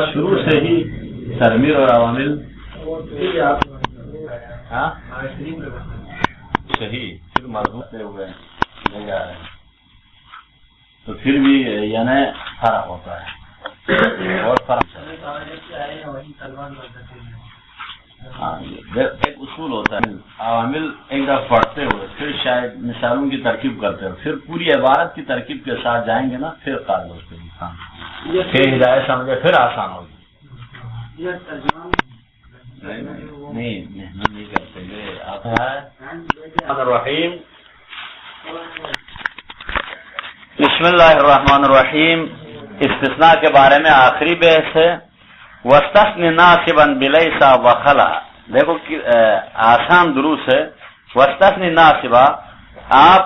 شروع سے ہی ترمیر اور عوامل صحیح پھر مضبوط سے ہوئے لے جا رہے ہیں تو پھر بھی یعنی فرق ہوتا ہے اور فرق ایک اصول ہوتا ہے عوامل ایک دفعہ پڑھتے ہوئے پھر شاید مثالوں کی ترکیب کرتے ہوئے پھر پوری عبارت کی ترکیب کے ساتھ جائیں گے نا پھر قابل اس کے انسان پھر ہدایت سمجھے پھر آسان ہوگی. نہیں محنت نہیں کرتے آپ الرحیم. بسم اللہ الرحمن الرحیم. استثناء کے بارے میں آخری بحث ہے. وَاسْتَثْنِ نَاصِبًا بِلَيْسَ وَخَلَا. دیکھو آسان دروس ہے. وَاسْتَثْنِ نَاصِبًا آپ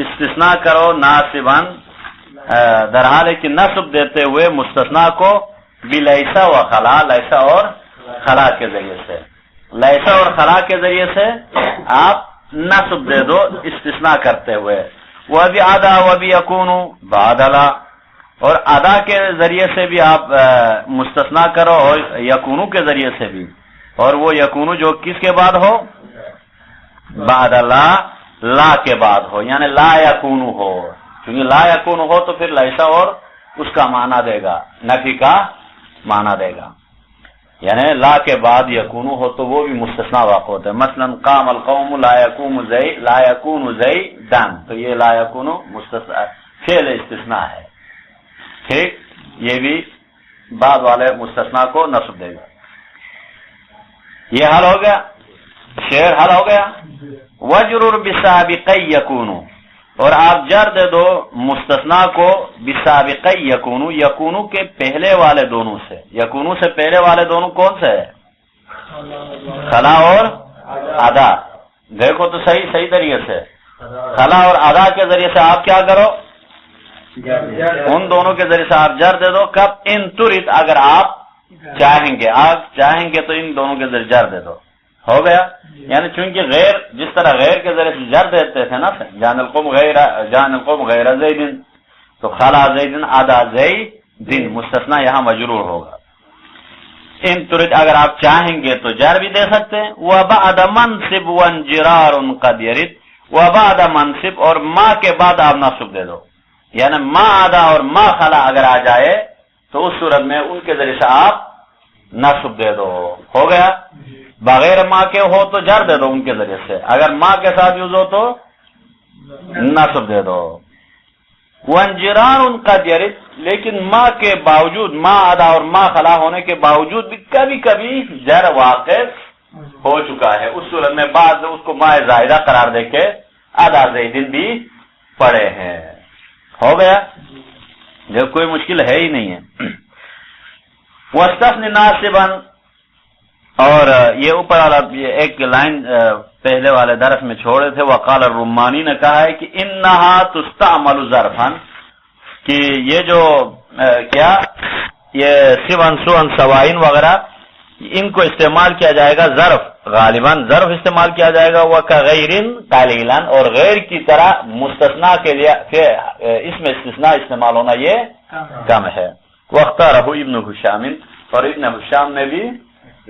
استثناء کرو ناصباً در حال کہ نصب دیتے ہوئے مستثناء کو بِلَيْسَ وَخَلَا لیسا اور خلا کے ذریعے سے. لیسا اور خلا کے ذریعے سے آپ نصب دے دو استثناء کرتے ہوئے. وَبِعَدَا وَبِيَكُونُ بَعْدَلَا اور ادا کے ذریعے سے بھی آپ مستثنیٰ کرو اور یکونو کے ذریعے سے بھی. اور وہ یکونو جو کس کے بعد ہو؟ بعد لا کے بعد ہو یعنی لا یکونو ہو. کیونکہ لا یکونو ہو تو پھر لیسا اور اس کا معنی دے گا نفی کا معنی دے گا. یعنی لا کے بعد یکونو ہو تو وہ بھی مستثنیٰ واقع ہوتا ہے. مثلا قام القوم لا یکون زیدن تو یہ لا یکونو مستثنیٰ فعل استثناء ہے. ٹھیک یہ بھی بعد والے مستثنیٰ کو نصب دے گا. یہ حل ہو گیا. شعر حل ہو گیا. وجرر بسابقی یکونو اور آپ جر دے دو مستثنیٰ کو بسابقی یکونو یکونو کے پہلے والے دونوں سے. یکونو سے پہلے والے دونوں کون سے ہے؟ خلا اور ادا. دیکھو تو صحیح طریقے سے خلا اور ادا کے ذریعے سے آپ کیا کرو ان دونوں کے ذریعے سے آپ جر دے دو. کب؟ ان ترید اگر آپ چاہیں گے تو ان دونوں کے ذریعے جر دے دو. ہو گیا. یعنی چونکہ غیر جس طرح غیر کے ذریعے سے جر دیتے تھے نا جان القوم غیر زیدن تو خلا زیدن ادا زیدن مستثنیٰ یہاں مجرور ہوگا. ان ترید اگر آپ چاہیں گے تو جر بھی دے سکتے ہیں. وبعد منصب وانجرار قد يرد وبعد منصب اور ما کے بعد آپ نصب دے دو. یعنی ما ادا اور ما خلا اگر آ جائے تو اس صورت میں ان کے ذریعے سے آپ نصب دے دو. ہو گیا. بغیر ما کے ہو تو جر دے دو ان کے ذریعے سے. اگر ما کے ساتھ یوز ہو تو نصب دے دو. وانجران قد يرد لیکن ما کے باوجود ما ادا اور ما خلا ہونے کے باوجود بھی کبھی کبھی جر واقع ہو چکا ہے. اس صورت میں بعد اس کو ما زائدہ قرار دے کے ادا زیدن بھی پڑے ہیں. ہو گیا. جب کوئی مشکل ہے ہی نہیں ہے. وَاسْتَثْنِ نَاصِبًا اور یہ اوپر والا ایک لائن پہلے والے درس میں چھوڑے تھے. وقال الرمانی نے کہا ہے کہ انہا تستعمل ظرفا کہ یہ جو کیا یہ سون سون سوائن وغیرہ ان کو استعمال کیا جائے گا ظرف. غالباً ظرف استعمال کیا جائے گا. وَكَغَيْرٍ قَلِيلًا اور غیر کی طرح مستثنیٰ کے لیے اس میں استثناء استعمال ہونا یہ کم ہے. وَاخْتَارَهُ ابن هشام اور ابن ہشام نے بھی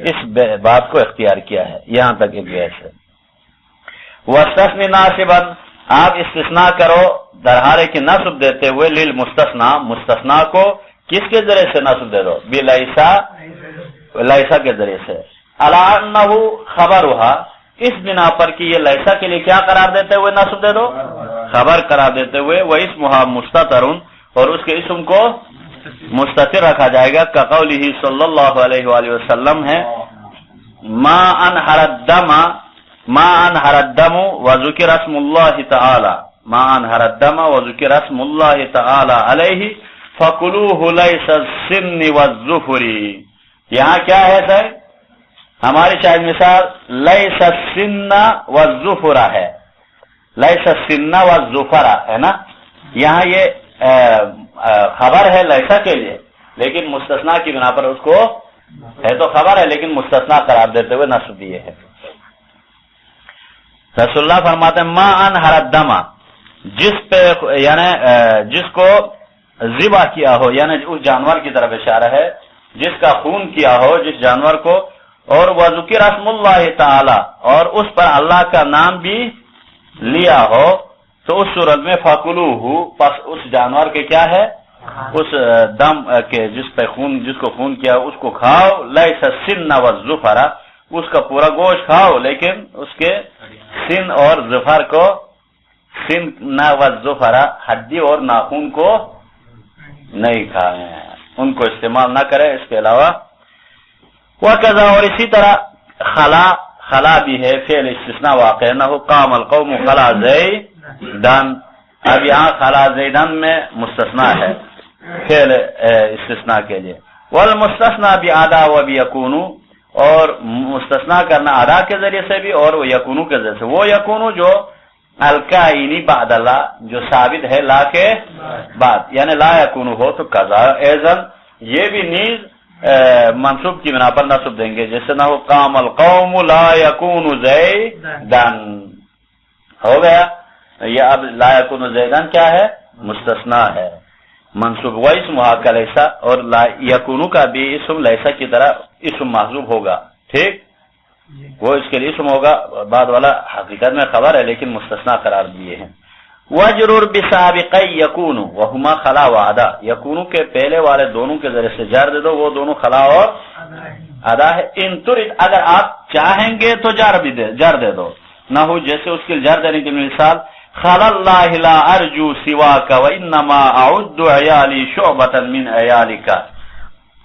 اس بات کو اختیار کیا ہے. یہاں تک ایک بحث ہے. وَاسْتَثْنِ نَاصِبًا آپ استثناء کرو در حال کہ نصب دیتے ہوئے للمستثنى مستثنیٰ کو کس کے ذریعے سے نصب دے دو؟ لیسا کے ذریعے سے. علی انہ خبرها اس بنا پر کہ یہ لیسا کے لیے کیا قرار دیتے ہوئے نصب دے دو؟ خبر قرار دیتے ہوئے. واسمها مستتر اور اس کے اسم کو مستتر رکھا جائے گا. کقولہ صلی اللہ علیہ وآلہ وسلم ہے ما انہر الدم وذکر اسم اللہ تعالی ما انہر الدم وذکر اسم اللہ تعالی علیہ فکلوہ لیس السن والظفر. یہاں کیا ہے سر؟ ہماری شاید مثال لیس السن والظفر ہے. لیس السن والظفر ہے نا. یہاں یہ خبر ہے لیسا کے لیے لیکن مستثنیٰ کی بنا پر اس کو ہے تو خبر ہے لیکن مستثنیٰ قرار دیتے ہوئے نصب دیے ہے. رسول اللہ فرماتے ہیں ما انہر الدم جس پہ یعنی جس کو ذبح کیا ہو، یعنی اس جانور کی طرف اشارہ ہے جس کا خون کیا ہو، جس جانور کو، اور وذکر اسم اللہ تعالی، اور اس پر اللہ کا نام بھی لیا ہو، تو اس صورت میں فَكُلُوهُ، پس اس جانور کے کیا ہے، اس دم کے جس کو خون کیا اس کو کھاؤ، لیس السن والظفر، اس کا پورا گوشت کھاؤ لیکن اس کے سن اور ظفر کو، سن والظفر، ہڈی اور ناخن کو نہیں کھائیں، ان کو استعمال نہ کرے، اس کے علاوہ وَكَذَا، اور اسی طرح خلا بھی ہے، فعل استثناء واقع نہ ہو، قام القوم خلا زیدن، اب یہاں خلا زیدن میں مستثنیٰ ہے فعل استثناء کے لیے، والمستثنى بِعَدَا وَبِيَكُونُ، اور مستثنیٰ کرنا ادا کے ذریعے سے بھی اور وہ یکونو کے ذریعے سے، وہ یکونو جو الکائنی بعد اللہ، جو ثابت ہے لا کے بعد، یعنی لا یکونو ہو تو قضا ایزن، یہ بھی نیز منصوب کی بنا پر نصب دیں گے، جیسے نہ ہو قام القوم لا یکون زیدن، ہو گیا یہ، اب لا یکون زیدن کیا ہے، مستثنیٰ ہے منصوب، وہ اسمہا کا لیسا، اور لا یکونو کا بھی اسم لیسا کی طرح اسم محذوب ہوگا، ٹھیک، وہ اس کے لیے اسم ہوگا، بعد والا حقیقت میں خبر ہے لیکن مستثنیٰ قرار دیے ہیں۔ وَجْرُرْ بِسَابِقَيْ يَكُونُ وَهُمَا خلا وعدا، یکونو کے پہلے والے دونوں کے ذریعے سے جر دے دو، وہ دونوں خلا اور ادا ہے، ان ترید، اگر آپ چاہیں گے تو جر دے دو، نہ ہو جیسے اس کے جر دینے کی مثال، خلا اللہ لا ارجو سواک وانما اعد عیالی شعبۃ من عیالک،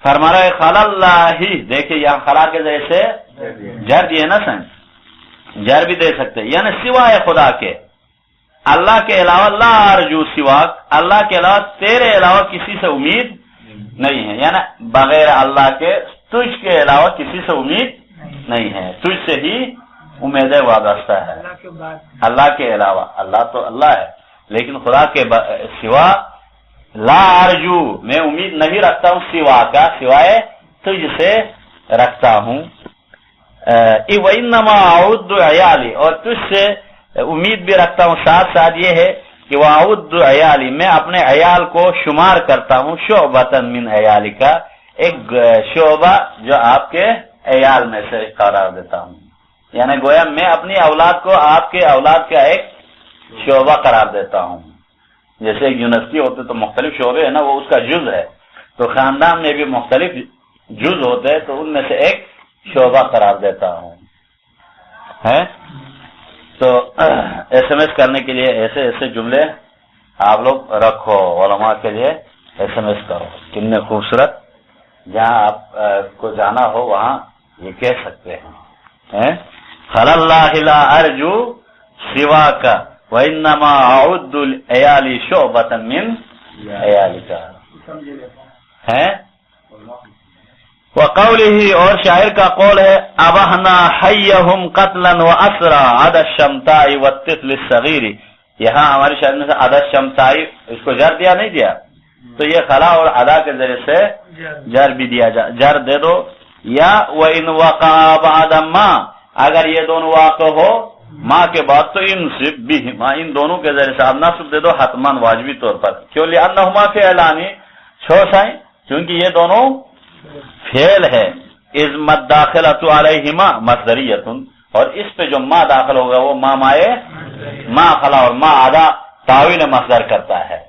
فرما رہا ہے خلا اللہ، دیکھیں یہاں خلا کے ذریعے سے جر دیے نا سن، جر بھی دے سکتے، یعنی سوائے خدا کے، اللہ کے علاوہ لا ارجو سواک، اللہ کے علاوہ تیرے علاوہ کسی سے امید نہیں ہے، یعنی بغیر اللہ کے تجھ کے علاوہ کسی سے امید نہیں ہے، تجھ سے ہی امید وابستہ ہے، اللہ کے علاوہ، اللہ تو اللہ ہے لیکن خدا کے سوا لا ارجو، میں امید نہیں رکھتا ہوں، سوا کا سوائے تجھ سے رکھتا ہوں، وَإِنَّمَا أَعُدُّ عَيَالِي، اور تجھ سے امید بھی رکھتا ہوں، ساتھ ساتھ یہ ہے کہ وَأَعُدُّ عَيَالِي، میں اپنے عیال کو شمار کرتا ہوں، شعبۃ من عیالک، ایک شعبہ جو آپ کے عیال میں سے قرار دیتا ہوں، یعنی گویا میں اپنی اولاد کو آپ کے اولاد کا ایک شعبہ قرار دیتا ہوں، جیسے ایک یونیورسٹی ہوتے تو مختلف شعبے ہیں نا، وہ اس کا جز ہے، تو خاندان میں بھی مختلف جز ہوتے ہیں، تو ان میں سے ایک شعبہ قرار دیتا ہوں، ہے تو ایس ایم ایس کرنے کے لیے ایسے ایسے جملے آپ لوگ رکھو، علماء کے لیے ایس ایم ایس کرو، کتنے خوبصورت، جہاں آپ کو جانا ہو وہاں یہ کہہ سکتے ہیں، خلا اللہ لا ارجو سواک وانما اعد عیالی شعبۃ من عیالک، ہے وقوله، اور شاعر کا قول ہے، ابہنا حیہم قتلا واسرا عدا الشمتاء والطفل الصغیر، یہاں ہماری شاعر میں سے عدا الشمتاء، اس کو جر دیا نہیں دیا، تو یہ خلا اور ادا کے ذریعے سے جر بھی دیا جر دے دو، یا وَإِنْ وَقَعَ بَعْدَ مَا، اگر یہ دونوں واقع ہو ماں کے بعد تو انصب بہما، ان دونوں کے ذریعے سے آپ نصب دے دو حتماً واجبی طور پر، کیوں لأنہما فعلانی، چھوسائیں چونکہ یہ دونوں فعل ہے، اذ مد داخلۃ علیہما مصدریۃ، اور اس پہ جو ما داخل ہوگا وہ ما مائے ما خلا اور ما ادا تاویل مصدر کرتا ہے،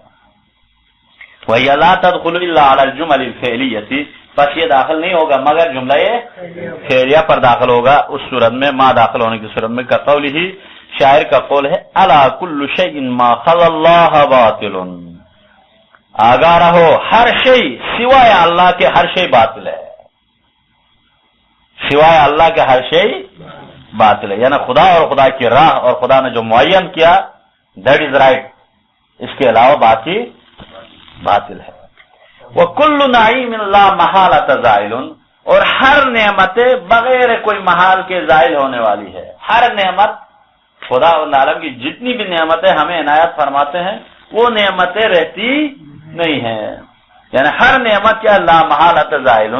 وہی لا تدخل الا علی الجمل الفعلیۃ، بس یہ داخل نہیں ہوگا مگر جملہ فعلیہ پر داخل ہوگا، اس صورت میں ما داخل ہونے کی صورت میں، کا قول ہی، شاعر کا قول ہے، الا کل شیء ما خلا اللہ باطل، آگاہ رہو ہر شیء سوائے اللہ کے ہر شیء باطل ہے، سوائے اللہ کے ہر شیء باطل ہے، یعنی خدا اور خدا کی راہ اور خدا نے جو معین کیا دیٹ از رائٹ، اس کے علاوہ باقی باطل ہے، وَكُلُّ نَعِيمٍ لَا مَحَالَةَ زَائِلٌ، اور ہر نعمت بغیر کوئی محال کے زائل ہونے والی ہے، ہر نعمت خدا عالم کی جتنی بھی نعمتیں ہمیں عنایت فرماتے ہیں وہ نعمتیں رہتی نہیں ہیں، یعنی ہر نعمت کیا لا محالۃ زائل،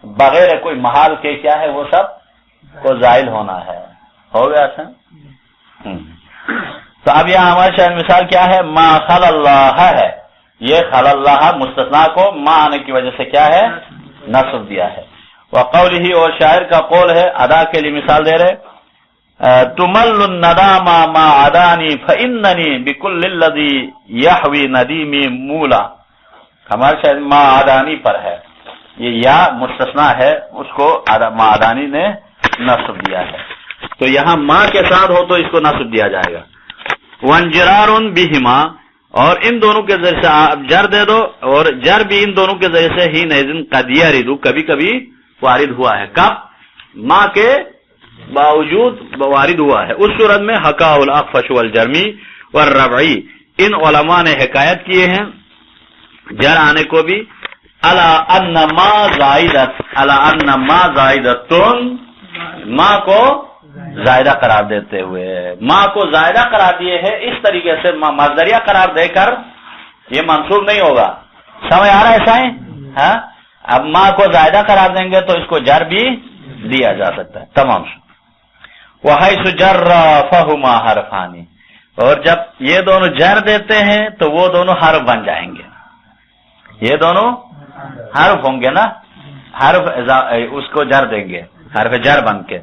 بغیر کوئی محال کے کیا ہے وہ سب کو زائل ہونا ہے، ہو گیا سن، تو اب یہاں ہمارے شاید مثال کیا ہے، ما خلا اللہ ہے، یہ خل اللہ مستثنا کو ما آنے کی وجہ سے کیا ہے نصب دیا ہے. وقولہ اور شاعر کا قول ہے ادا کے لیے مثال دے رہے تمل الندام ما عدانی فاننی بکل الذی یحوی ندیمی مولا. ہمارے شاید ما عدانی پر ہے یہ یا مستثنا ہے اس کو ما عدانی نے نصب دیا ہے تو یہاں ما کے ساتھ ہو تو اس کو نصب دیا جائے گا. وانجرار بہما اور ان دونوں کے ذریعے سے آپ جر دے دو اور جر بھی ان دونوں کے ذریعے سے ہی نظم قدیہ ردو کبھی کبھی وارد ہوا ہے. کب ما کے باوجود وارد ہوا ہے اس صورت میں حقا الاخفش والجرمی والربعی ان علماء نے حکایت کیے ہیں جر آنے کو بھی الا ان ما زائدتن ما کو زائدہ قرار دیتے ہوئے ما کو زائدہ قرار دیے ہے اس طریقے سے مصدریہ قرار دے کر یہ منصوب نہیں ہوگا. سمجھ آ رہا ہے سائیں؟ ہاں اب ما کو زائدہ قرار دیں گے تو اس کو جر بھی دیا جا سکتا ہے. تمام وحیث جر فہما حرفانی اور جب یہ دونوں جر دیتے ہیں تو وہ دونوں حرف بن جائیں گے. یہ دونوں حرف ہوں گے نا حرف اس کو جر دیں گے حرف جر بن کے.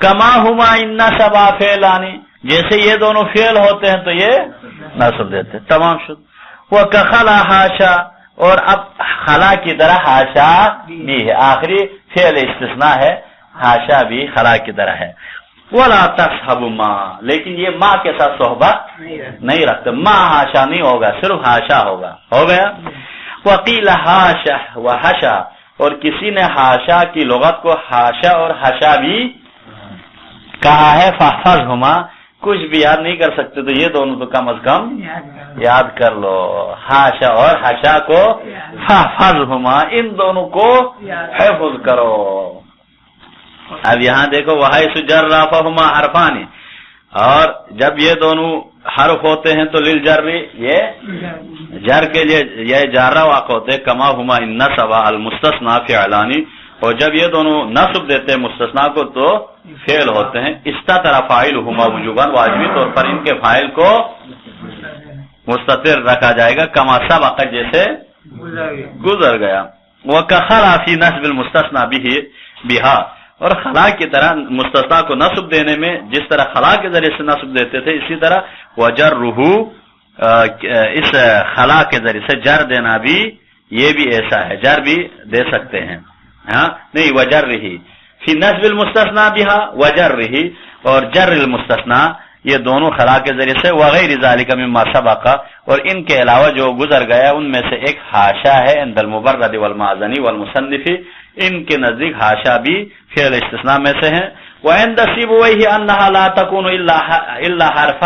کما ہما ان سبا فعلانی جیسے یہ دونوں فعل ہوتے ہیں تو یہ نصب دیتے. تمام شد. وہ کخلا حاشا اور اب خلا کی طرح حاشا بھی ہے آخری فعل استثناء ہے حاشا بھی خلا کی طرح ہے. ولا تصحب ما لیکن یہ ما کے ساتھ صحبت نہیں رکھتے ما حاشا نہیں ہوگا صرف حاشا ہوگا. ہو گیا. وقیل حاشا و حشا اور کسی نے حاشا کی لغت کو حاشا اور حشا بھی کہا ہے. فاحفظہما کچھ بھی یاد نہیں کر سکتے تو یہ دونوں تو کم از کم یاد کر لو. حاشا اور حشا کو فاحفظہما ان دونوں کو حفظ کرو. اب یہاں دیکھو وحیث جر فہما حرفانی اور جب یہ دونوں حرف ہوتے ہیں تو للجر یہ جر کے لیے یہ جارہ واقع ہوتے ہیں. کما ہما ان سوا المستثنا فعلانی اور جب یہ دونوں نصب دیتے ہیں مستثنا کو تو فعل ہوتے ہیں. استتر فاعلہما وجوباً واجبی طور پر ان کے فاعل کو مستتر رکھا جائے گا. کما سبق جیسے گزر گیا. وکخلا فی نصب المستثنا بہا اور خلا کی طرح مستثنا کو نصب دینے میں جس طرح خلا کے ذریعے سے نصب دیتے تھے اسی طرح وجرہ اس خلا کے ذریعے سے جر دینا بھی یہ بھی ایسا ہے جر بھی دے سکتے ہیں. ہاں نہیں وجرہ فی نصب المستثنا بہا وجرہ اور جر المستثنا یہ دونوں خلا کے ذریعے سے وغیر ذالک مما سبق اور ان کے علاوہ جو گزر گیا ان میں سے ایک حاشا ہے عند المبرد والمازنی والمصنف ان کے نزدیک حاشا بھی فعل استثناء میں سے ہیں. وعند سیبویہ انہا لا تکون الا حرف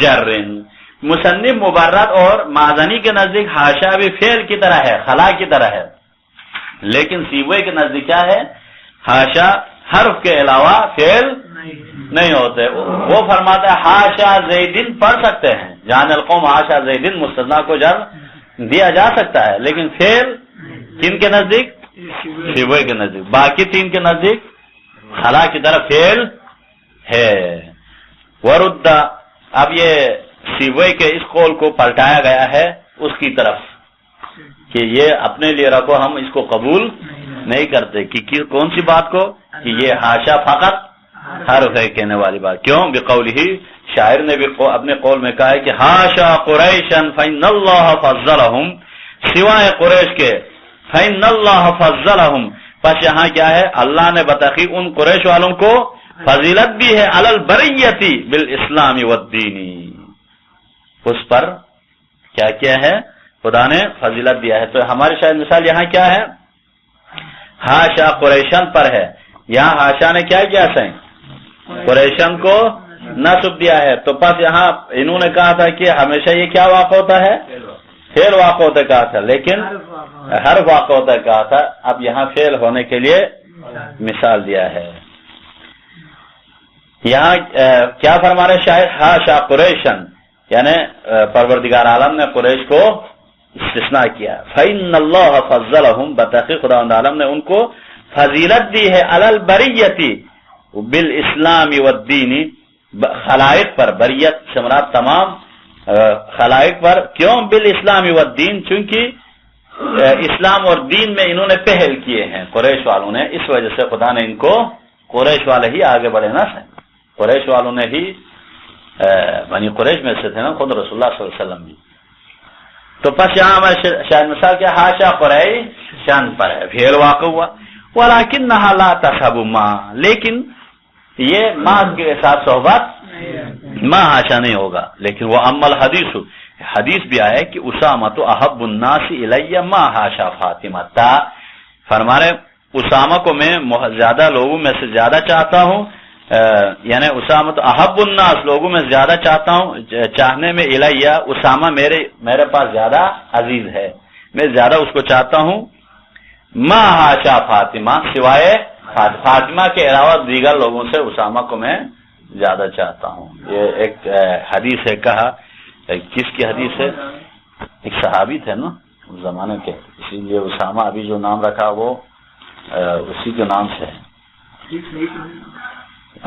جر مصنف مبرد اور مازنی کے نزدیک حاشا بھی فعل کی طرح ہے خلا کی طرح ہے لیکن سیبوی کے نزدیک کیا ہے حاشا حرف کے علاوہ فعل نہیں ہوتے. وہ فرماتا ہے حاشا زیدن پڑھ سکتے ہیں جان القوم حاشا زیدن مستثنا کو جر دیا جا سکتا ہے لیکن فعل کن کے نزدیک سیبوی کے نزدیک باقی تین کے نزدیک خلا کی طرف فعل ہے. ورد اب یہ سیبوی کے اس قول کو پلٹایا گیا ہے اس کی طرف کہ یہ اپنے لیے رکھو ہم اس کو قبول نہیں کرتے کہ کون سی بات کو کہ یہ حاشا فقط حرف ہے کہنے والی بات. کیوں بقولہ شاعر نے بھی اپنے قول میں کہا ہے کہ حاشا قریشا فإن اللہ فضلہم سوائے قریش کے فإن اللہ فضلہم پس یہاں کیا ہے اللہ نے بتحقیق ان قریش والوں کو فضیلت بھی ہے علی البریتی بالاسلام والدین اس پر کیا کیا ہے خدا نے فضیلت دیا ہے. تو ہماری شاید مثال یہاں کیا ہے حاشا قریشن پر ہے یہاں حاشا نے کیا کیا سائیں قریشن کو نصب دیا ہے تو پس یہاں انہوں نے کہا تھا کہ ہمیشہ یہ کیا واقع ہوتا ہے فعل واقع ہوتا کہا تھا لیکن حرف واقع ہوتا کہا تھا. اب یہاں فعل ہونے کے لیے مثال دیا ہے. یہاں کیا فرما رہے شاعر حاشا قریشن یعنی پروردگار عالم نے قریش کو استثناء کیا. فإن اللہ فضلہم بتحقیق خداوند عالم نے ان کو فضیلت دی ہے علی البریتی بالاسلام والدین خلائق پر بریت سے مراد تمام خلائق پر. کیوں؟ بالاسلام والدین، چونکہ اسلام اور دین میں انہوں نے پہل کیے ہیں قریش والوں نے، اس وجہ سے خدا نے ان کو، قریش والے ہی آگے بڑھے نا، قریش والوں نے ہی، بنی قریش میں سے تھے نا خود رسول اللہ صلی اللہ علیہ وسلم بھی. تو پس یہاں ہمیں شاید مثال کیا حاشا قریشن پر ہے، فعل واقع ہوا. ولیکنھا لا تصحب ما، لیکن یہ ماں کے ساتھ صحبت ماں حاشا نہیں ہوگا. لیکن وہ امل حدیث، حدیث بھی آیا کہ اسامہ تو احب الناس الی ما حاشا فاطمہ تا، فرمانے اسامہ کو میں زیادہ لوگوں میں سے زیادہ چاہتا ہوں، یعنی اسامہ تو احب الناس، لوگوں میں زیادہ چاہتا ہوں، چاہنے میں الیہ اسامہ میرے پاس زیادہ عزیز ہے، میں زیادہ اس کو چاہتا ہوں، ما حاشا فاطمہ، سوائے فاطمہ کے علاوہ دیگر لوگوں سے اسامہ کو میں زیادہ چاہتا ہوں. یہ ایک حدیث ہے. کہا کس کی حدیث ہے؟ ایک صحابی تھے نا اس زمانے کے، اسی لیے اسامہ ابھی جو نام رکھا وہ اسی کے نام سے ہے.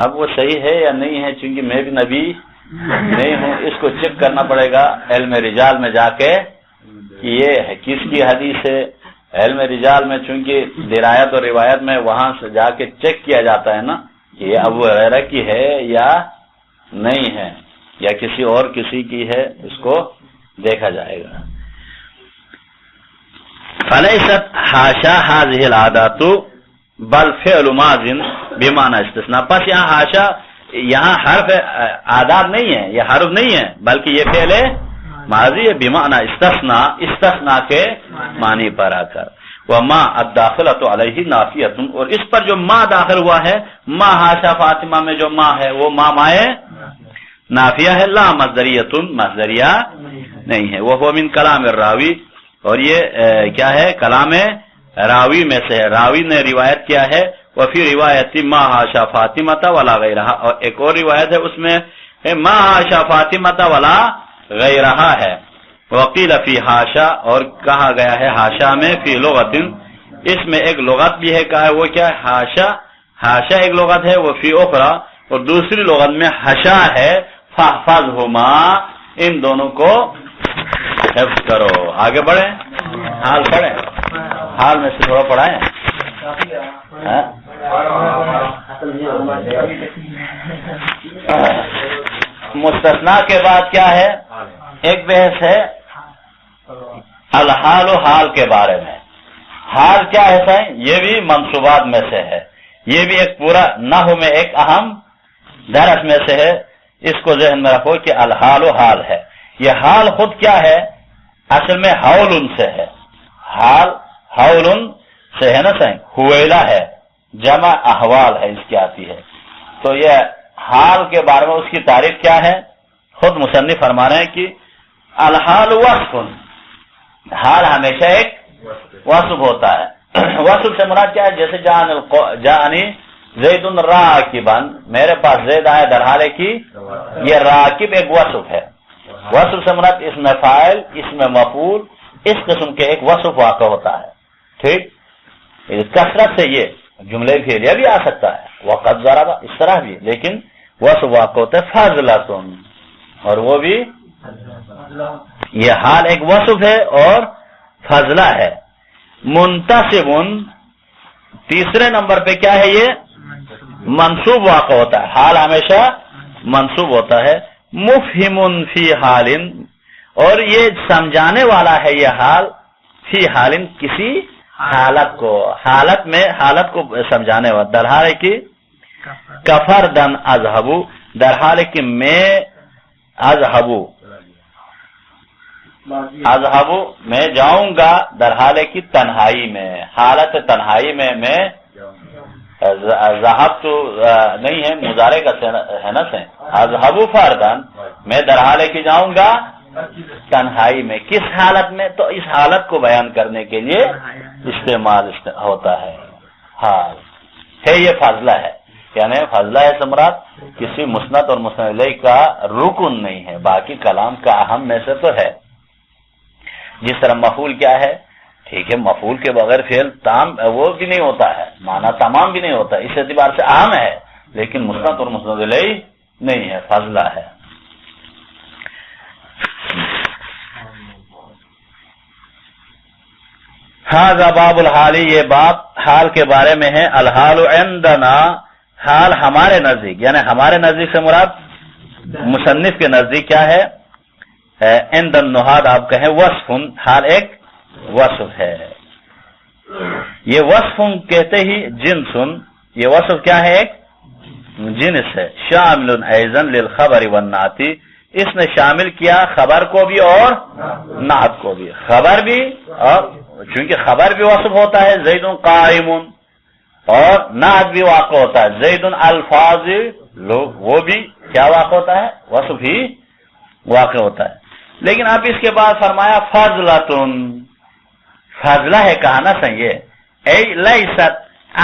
اب وہ صحیح ہے یا نہیں ہے، چونکہ میں بھی نبی نہیں ہوں، اس کو چیک کرنا پڑے گا علم رجال میں جا کے کہ یہ ہے کس کی حدیث ہے. علم رجال میں چونکہ درایت اور روایت میں وہاں سے جا کے چیک کیا جاتا ہے نا کہ یہ ابو ہریرہ کی ہے یا نہیں ہے، یا کسی اور کسی کی ہے، اس کو دیکھا جائے گا. فلیست حاشا هذه العادات بل فعل ماض بمعنى استثناء. پس یہاں حاشا، یہاں حرف عادات نہیں ہے، یہ حرف نہیں ہے، بلکہ یہ فعل ماضی ہے بمعنى استثناء، استثناء کے معنی پر آ کر. وما الداخلۃ علیہ نافیۃ، اور اس پر جو ما داخل ہوا ہے، ما حاشا فاطمہ میں جو ما ہے وہ ما مائے نافیہ ہے، لا مصدریۃ، مصدریہ نہیں ہے. وہ من کلام الراوی، اور یہ کیا ہے؟ کلام راوی میں سے ہے. راوی نے روایت کیا ہے، وفی روایت ما حاشا فاطمہ ولا غیرہا، اور ایک اور روایت ہے اس میں ما حاشا فاطمہ ولا غیرہا ہے. وقیل فی حاشا، اور کہا گیا ہے حاشا میں، فی لغت، اس میں ایک لغت بھی ہے. کہا ہے وہ کیا ہے؟ حاشا، حاشا ایک لغت ہے. وہ فی اخرى، اور دوسری لغت میں حشا ہے. فاحفظہما، ان دونوں کو حفظ کرو. آگے بڑھیں، حال پڑھیں، حال میں سے تھوڑا پڑھائیں. مستثنا کے بعد کیا ہے؟ ایک بحث ہے الحال و حال کے بارے میں. حال کیا ہے؟ یہ بھی منصوبات میں سے ہے، یہ بھی ایک پورا نحو میں ایک اہم درس میں سے ہے. اس کو ذہن میں رکھو کہ الحال و حال ہے. یہ حال خود کیا ہے؟ اصل میں حول سے ہے. حال حول سے ہے نا، صحیح ہویلا ہے، جمع احوال ہے اس کی آتی ہے. تو یہ حال کے بارے میں اس کی تعریف کیا ہے؟ خود مصنف فرما رہے ہیں کہ الحال وصف، حال ہمیشہ ایک وصف ہوتا ہے. وصف سے مراد کیا ہے؟ جیسے جانی زید راکبا، میرے پاس زید آیا در حال کی، یہ راکب ایک وصف ہے. وصف سے مراد اس میں فاعل، اس میں مفعول، اس قسم کے ایک وصف واقع ہوتا ہے. ٹھیک، کثرت سے یہ جملے فعلیہ بھی آ سکتا ہے، وقد ضرب، اس طرح بھی، لیکن وصف واقع ہوتا ہے فضلۃ، اور وہ بھی یہ حال ایک وصف ہے اور فضلہ ہے. منتصب، تیسرے نمبر پہ کیا ہے؟ یہ منصوب واقع ہوتا ہے. حال ہمیشہ منصوب ہوتا ہے. مفہم فی حال، اور یہ سمجھانے والا ہے یہ حال، فی حال کسی حالت کو، حالت میں حالت کو سمجھانے والا. در حال کی کفردن اذهب، در حال کی میں اذهب میں جاؤں گا، در حال کی تنہائی میں، حالت تنہائی میں میں ذهب تو نہیں ہے، مضارع کا ہے نا، سے اذهب فردن، میں در حال کی جاؤں گا تنہائی میں. کس حالت میں؟ تو اس حالت کو بیان کرنے کے لیے استعمال ہوتا ہے. حال ہے، یہ فاضلہ ہے، یعنی فاضلہ ہے سمرات کسی مسند اور مسند الیہ کا رکن نہیں ہے، باقی کلام کا اہم میں سے تو ہے. جس طرح مفعول کیا ہے؟ ٹھیک ہے، مفعول کے بغیر فعل تام وہ بھی نہیں ہوتا ہے، معنی تمام بھی نہیں ہوتا، اس اعتبار سے اہم ہے، لیکن مسند اور مسند الیہ نہیں ہے، فاضلہ ہے. ھذا باب الحالی، یہ باب حال کے بارے میں ہے. الحال عندنا، حال ہمارے نزدیک، یعنی ہمارے نزدیک سے مراد مصنف کے نزدیک کیا ہے؟ عند النحاة آپ کہیں وصف، حال ایک وصف ہے. یہ وصف کہتے ہی جنس، یہ وصف کیا ہے؟ ایک جنس ہے. شامل ایضا للخبر والنعت، اس نے شامل کیا خبر کو بھی اور نعت کو بھی. خبر بھی، اور چونکہ خبر بھی وصف ہوتا ہے زید قائم، اور نعت بھی واقع ہوتا ہے زید الفاظ، وہ بھی کیا واقع ہوتا ہے؟ وصف ہی واقع ہوتا ہے. لیکن اب اس کے بعد فرمایا فضلتن، فضلہ ہے کہا نا صحیح ہے. ای لیست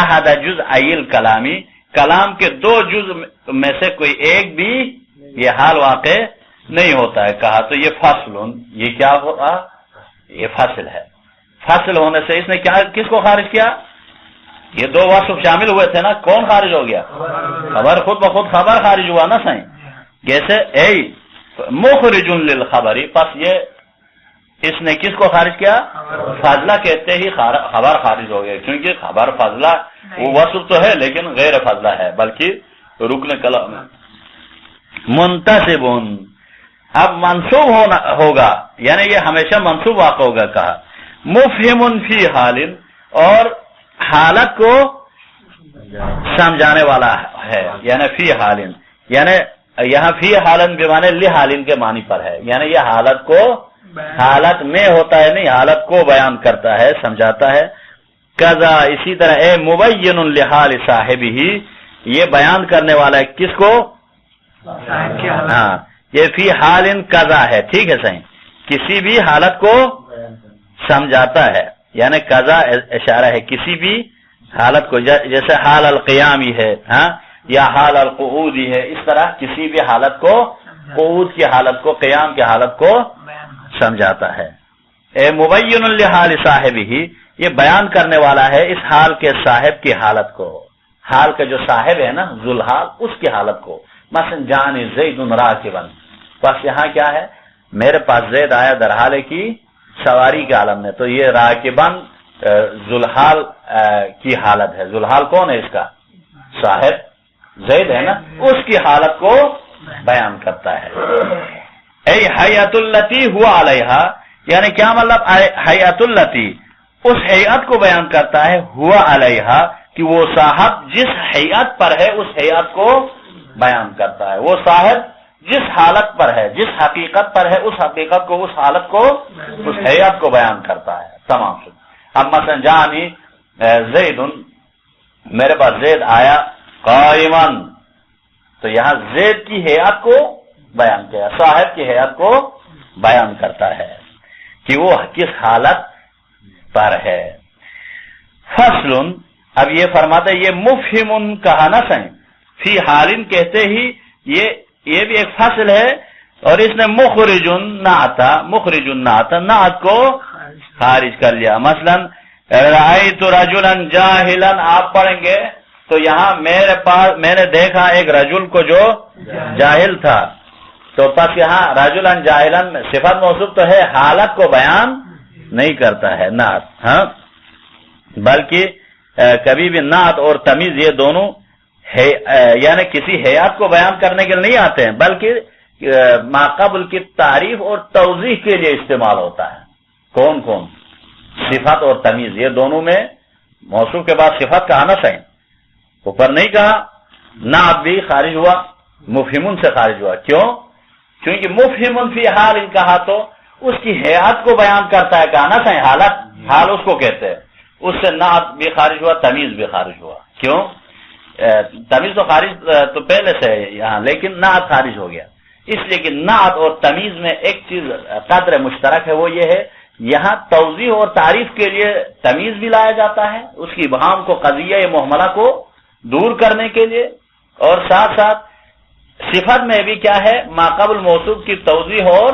احد جزئی الکلامی، کلام کے دو جز میں سے کوئی ایک بھی یہ حال واقع نہیں ہوتا ہے. کہا تو یہ فصل، یہ کیا ہوگا؟ یہ فصل ہے. فصل ہونے سے اس نے کیا کس کو خارج کیا؟ یہ دو وصف شامل ہوئے تھے نا، کون خارج ہو گیا؟ خبر، خود بخود خبر خارج ہوا نا صحیح. جیسے ای مخرج للخبری، پس یہ اس نے کس کو خارج کیا؟ فضلہ کہتے ہی خبر خارج ہو گیا، کیونکہ خبر فضلہ وہ وصف تو ہے لیکن غیر فضلہ ہے، بلکہ رکن کلام. منتسب، اب منصوب ہوگا، یعنی یہ ہمیشہ منصوب واقع ہوگا. کہا مفہم فی حال، اور حالت کو سمجھانے والا ہے، یعنی فی حال، یعنی یہاں فی حالن بمانے لی حالن کے معنی پر ہے، یعنی یہ حالت کو، حالت میں ہوتا ہے نہیں، حالت کو بیان کرتا ہے، سمجھاتا ہے. کذا، اسی طرح اے مبین لحال صاحبہ، یہ بیان کرنے والا ہے کس کو؟ ہاں، یہ فی حال کذا ہے، ٹھیک ہے صحیح، کسی بھی حالت کو سمجھاتا ہے، یعنی قضا اشارہ ہے کسی بھی حالت کو، جیسے حال القیامی ہے، ہاں، یا حال القعودی ہے، اس طرح کسی بھی حالت کو، قعود کی حالت کو، قیام کی حالت کو سمجھاتا ہے. اے مبین لحال صاحبہ، یہ بیان کرنے والا ہے اس حال کے صاحب کی حالت کو، حال کا جو صاحب ہے نا ذوالحال، اس کی حالت کو. مثلا جان زید راکبا، بس یہاں کیا ہے؟ میرے پاس زید آیا در حال کی سواری کے عالم میں، تو یہ راکبان ذوالحال کی حالت ہے. ذوالحال کون ہے؟ اس کا صاحب زید ہے نا، اس کی حالت کو بیان کرتا ہے. اے حیات اللتی ہوا علیہا، یعنی کیا مطلب؟ حیات اللتی، اس حیات کو بیان کرتا ہے، ہوا علیہا، کہ وہ صاحب جس حیات پر ہے اس حیات کو بیان کرتا ہے. وہ صاحب جس حالت پر ہے، جس حقیقت پر ہے، اس حقیقت کو، اس حالت کو، اس حیات کو بیان کرتا ہے. تمام شد. اب مثلا جانی زید، میرے پاس زید آیا، قائمن، تو یہاں زید کی حیات کو بیان کیا، صاحب کی حیات کو بیان کرتا ہے کہ وہ کس حالت پر ہے. فصل، اب یہ فرماتا ہے یہ مفہم کہا نا صحیح، فی حالن کہتے ہی یہ بھی ایک فصل ہے، اور اس نے مخرج نعت، نعت کو خارج کر لیا. مثلا رأیت رجلا جاہلا، آپ پڑھیں گے تو یہاں میرے پاس میں نے دیکھا ایک رجل کو جو جاہل تھا، تو پس یہاں رجلا جاہلا صفت موصوف تو ہے، حالت کو بیان نہیں کرتا ہے نعت، ہاں، بلکہ کبھی بھی نعت اور تمیز یہ دونوں یعنی کسی حیات کو بیان کرنے کے لیے نہیں آتے ہیں، بلکہ ما قبل کی تعریف اور توضیح کے لیے استعمال ہوتا ہے. کون کون؟ صفت اور تمیز، یہ دونوں میں موصوف کے بعد صفت کا آنا صحیح، اوپر نہیں کہا. نعت بھی خارج ہوا، مفہمن سے خارج ہوا. کیوں؟ کیونکہ مفہمن فی حال کہا تو اس کی حیات کو بیان کرتا ہے، کہا نا صحیح، حالت، حال اس کو کہتے ہیں. اس سے نعت بھی خارج ہوا، تمیز بھی خارج ہوا. کیوں؟ تمیز تو خارج تو پہلے سے ہے یہاں، لیکن نعت خارج ہو گیا، اس لیے کہ نعت اور تمیز میں ایک چیز قدر مشترک ہے، وہ یہ ہے یہاں توضیح اور تعریف کے لیے تمیز بھی لایا جاتا ہے، اس کی ابہام کو، قضیہ محملہ کو دور کرنے کے لیے، اور ساتھ ساتھ صفت میں بھی کیا ہے؟ ما قبل موصوف کی توضیح اور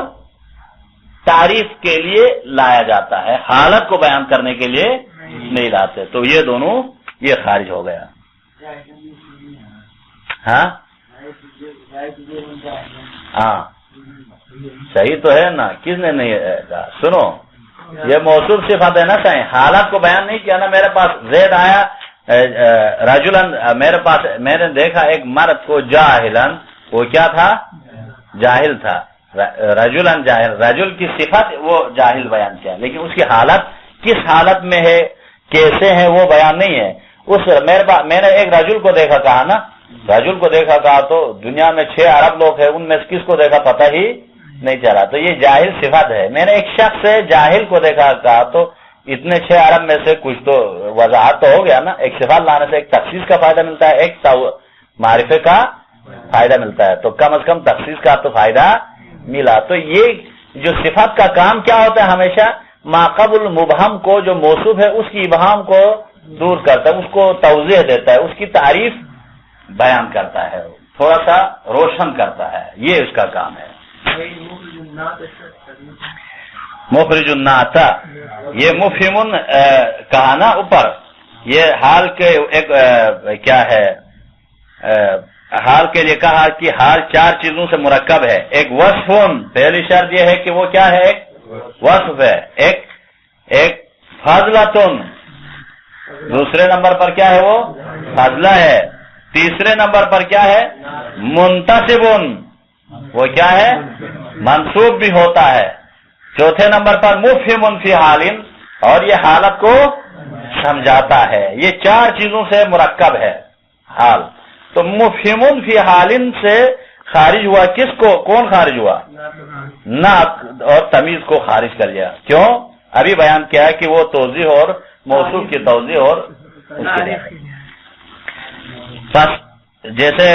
تعریف کے لیے لایا جاتا ہے، حالت کو بیان کرنے کے لیے نہیں لاتے. تو یہ دونوں یہ خارج ہو گیا. ہاں ہاں، صحیح تو ہے نا، کس نے نہیں کہا؟ سنو، یہ موصوف صفت ہے نا صحیح، حالت کو بیان نہیں کیا نا. میرے پاس زید آیا رجلن، میرے پاس میں نے دیکھا ایک مرد کو جاہلن، وہ کیا تھا؟ جاہل تھا. رجلن جاہل، رجل کی صفت وہ جاہل بیان کیا، لیکن اس کی حالت کس حالت میں ہے کیسے ہے وہ بیان نہیں ہے. میں نے ایک رجل کو دیکھا کہا نا، رجل کو دیکھا کہا تو دنیا میں 6 ارب لوگ ہیں، ان میں کس کو دیکھا پتہ ہی نہیں چلا، تو یہ جاہل صفت ہے. میں نے ایک شخص سے جاہل کو دیکھا کہا تو اتنے 6 ارب میں سے کچھ تو وضاحت تو ہو گیا نا. ایک صفت لانے سے ایک تخصیص کا فائدہ ملتا ہے، ایک معرفے کا فائدہ ملتا ہے، تو کم از کم تخصیص کا تو فائدہ ملا. تو یہ جو صفت کا کام کیا ہوتا ہے؟ ہمیشہ ما قبل مبہم کو جو موصوف ہے اس کی ابہام کو دور کرتا ہے، اس کو توضیح دیتا ہے، اس کی تعریف بیان کرتا ہے، تھوڑا سا روشن کرتا ہے، یہ اس کا کام ہے. مخرج النعت، یہ مفہم کہا نا اوپر، یہ حال کے ایک کیا ہے، حال کے لیے کہا کہ حال 4 چیزوں سے مرکب ہے. ایک وصف، پہلی شرط یہ ہے کہ وہ کیا ہے؟ ایک وصف ہے. ایک فضلتن، دوسرے نمبر پر کیا ہے؟ وہ فضلہ ہے. تیسرے نمبر پر کیا ہے؟ منتصبن، وہ کیا ہے؟ منصوب بھی ہوتا ہے. چوتھے نمبر پر مفہم فی حالن، اور یہ حالت کو سمجھاتا ہے. یہ 4 چیزوں سے مرکب ہے حال. تو مفہم فی حالن سے خارج ہوا کس کو؟ کون خارج ہوا؟ نعت اور تمیز کو خارج کر دیا. کیوں؟ ابھی بیان کیا ہے کہ وہ توضیح اور موصوف کی توضیح اور اس کے لیے. جیسے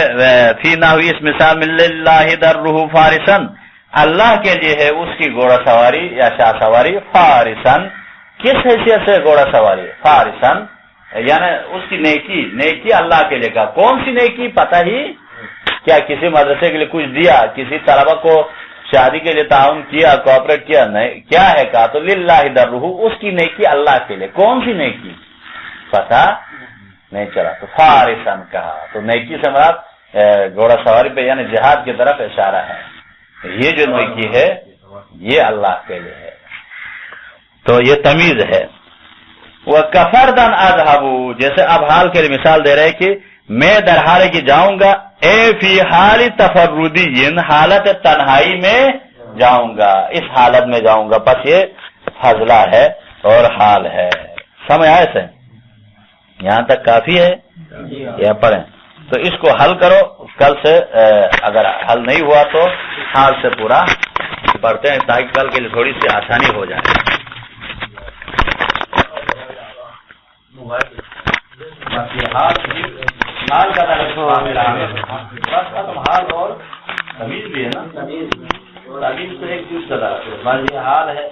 فی نحوی اس مثال من للہ درہ فارسن، اللہ کے لیے ہے اس کی گھوڑا سواری یا شاہ سواری. فارسن کس حیثیت سے گھوڑا سواری؟ فارسن یعنی اس کی نیکی اللہ کے لیے. کا کون سی نیکی؟ پتہ ہی کیا کسی مدرسے کے لیے کچھ دیا، کسی طلبہ کو شادی کے لیے تعاون کیا، کوآپریٹ کیا، نہیں کیا ہے کہا تو للہ درہ، اس کی نیکی اللہ کے لیے. کون سی نیکی پتہ نہیں چلا تو فارسن کہا. تو نیکی سے مراد گھوڑا سواری پہ یعنی جہاد کی طرف اشارہ ہے. یہ جو نیکی ہے یہ اللہ کے لیے ہے، تو یہ تمیز ہے. وہ کفردن اذهبو، جیسے اب حال کے لیے مثال دے رہے کہ میں در حال کی جاؤں گا، اے فی حال تفردی، حالت تنہائی میں جاؤں گا، اس حالت میں جاؤں گا. بس یہ فضلہ ہے اور حال ہے. سمجھ آئے سے؟ یہاں تک کافی ہے یا پڑھیں؟ تو اس کو حل کرو. کل سے اگر حل نہیں ہوا تو حال سے پورا پڑھتے ہیں تاکہ کل کے لیے تھوڑی سی آسانی ہو جائے. حال کا حال اور تمیز بھی ہے نا، تمیز تو ایک چیز کا حال ہے.